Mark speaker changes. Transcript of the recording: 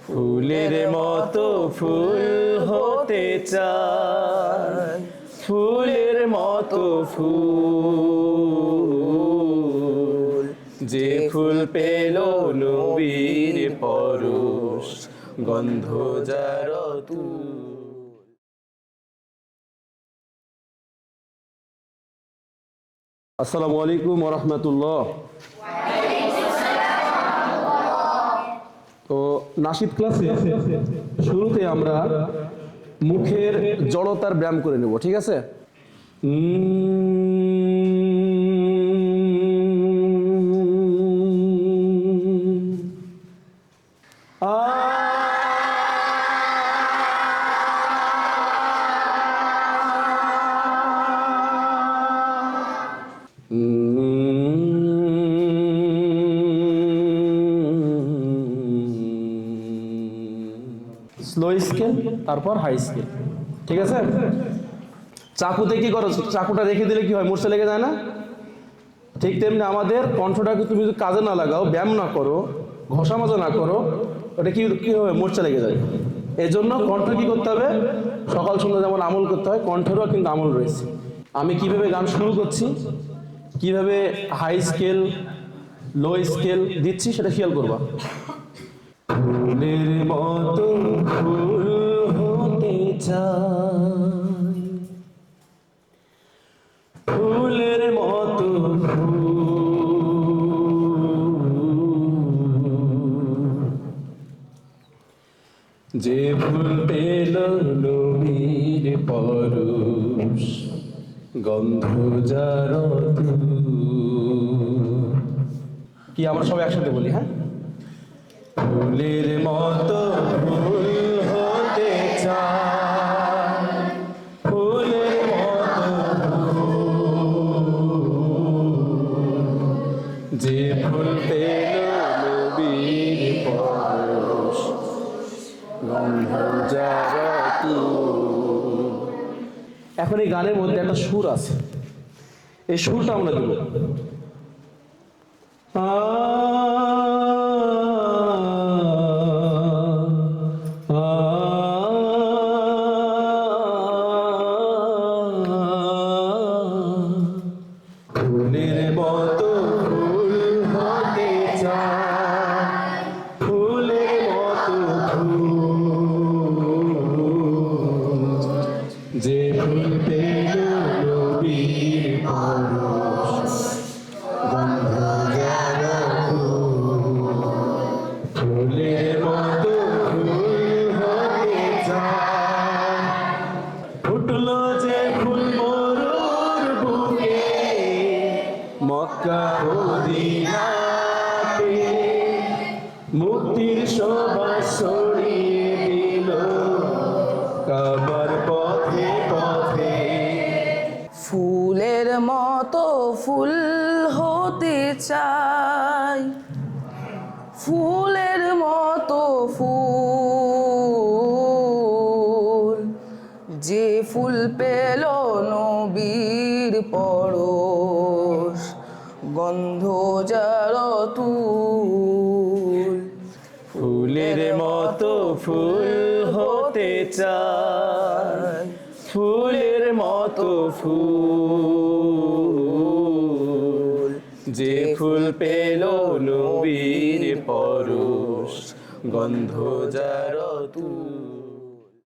Speaker 1: ফুলের মতো ফুল হতে চাই, ফুলের মতো ফুল, যে ফুল পেল নবীর পরশ, গন্ধ যার তুল। আসসালামু আলাইকুম ওয়া রাহমাতুল্লাহ। তো নাশিদ ক্লাসে শুরুতে আমরা মুখের জড়তার ব্যায়াম করে নেব, ঠিক আছে? স্লো স্কেল, তারপর হাই স্কেল, ঠিক আছে? চাকুতে কি করো, চাকুটা রেখে দিলে কি হয়, মূর্ছা লেগে যায় না? ঠিক তেমনি আমাদের কণ্ঠটাকে তুমি যদি কাজে না লাগাও, ব্যায়াম না করো, ঘষা মাজা না করো, ওটা কি হবে, মূর্ছা লেগে যায়। এই জন্য কণ্ঠ কি করতে হবে, সকাল সন্ধ্যা যেমন আমল করতে হয়, কণ্ঠেরও কিন্তু আমল রয়েছে। আমি কিভাবে গান শুরু করছি, কিভাবে হাই স্কেল লো স্কেল দিচ্ছি, সেটা খেয়াল করবা। ফুলের মতো ফুল হতে চাই, ফুলের মতো ফুল, যে ফুল পেল নবীর পরশ, গন্ধ যার তুল। কি আমরা সবাই একসাথে বলি, হ্যাঁ? ফুলের মতো ফুল হতে চাই, ফুলের মতো ফুল, যে ফুল পেল নবীর পরশ, গন্ধ যার তুল। এখন এই গানের মধ্যে একটা সুর আছে, এই সুরটা আমরা দেব। ফুলের মতো ফুল হতে চাই, ফুলের মতো ফুল, যে ফুল পেল নবীর পরশ, গন্ধ যার তুল। ফুলের মতো ফুল হতে চাই, ফুটলো যে ফুল মরুর বুকে, মক্কা মদিনাতে, মুক্তির শোভা ছড়িয়ে দিল কাবার পথে পথে।
Speaker 2: ফুলের মতো ফুল হতে চাই, ফুলের মতো ফুল, যে ফুল পেল নবীর পরশ, গন্ধ যার তুল।
Speaker 1: ফুলের মতো ফুল হতে চাই, ফুলের মতো ফুল, যে ফুল পেল নবীর পরশ, গন্ধ যার তুল।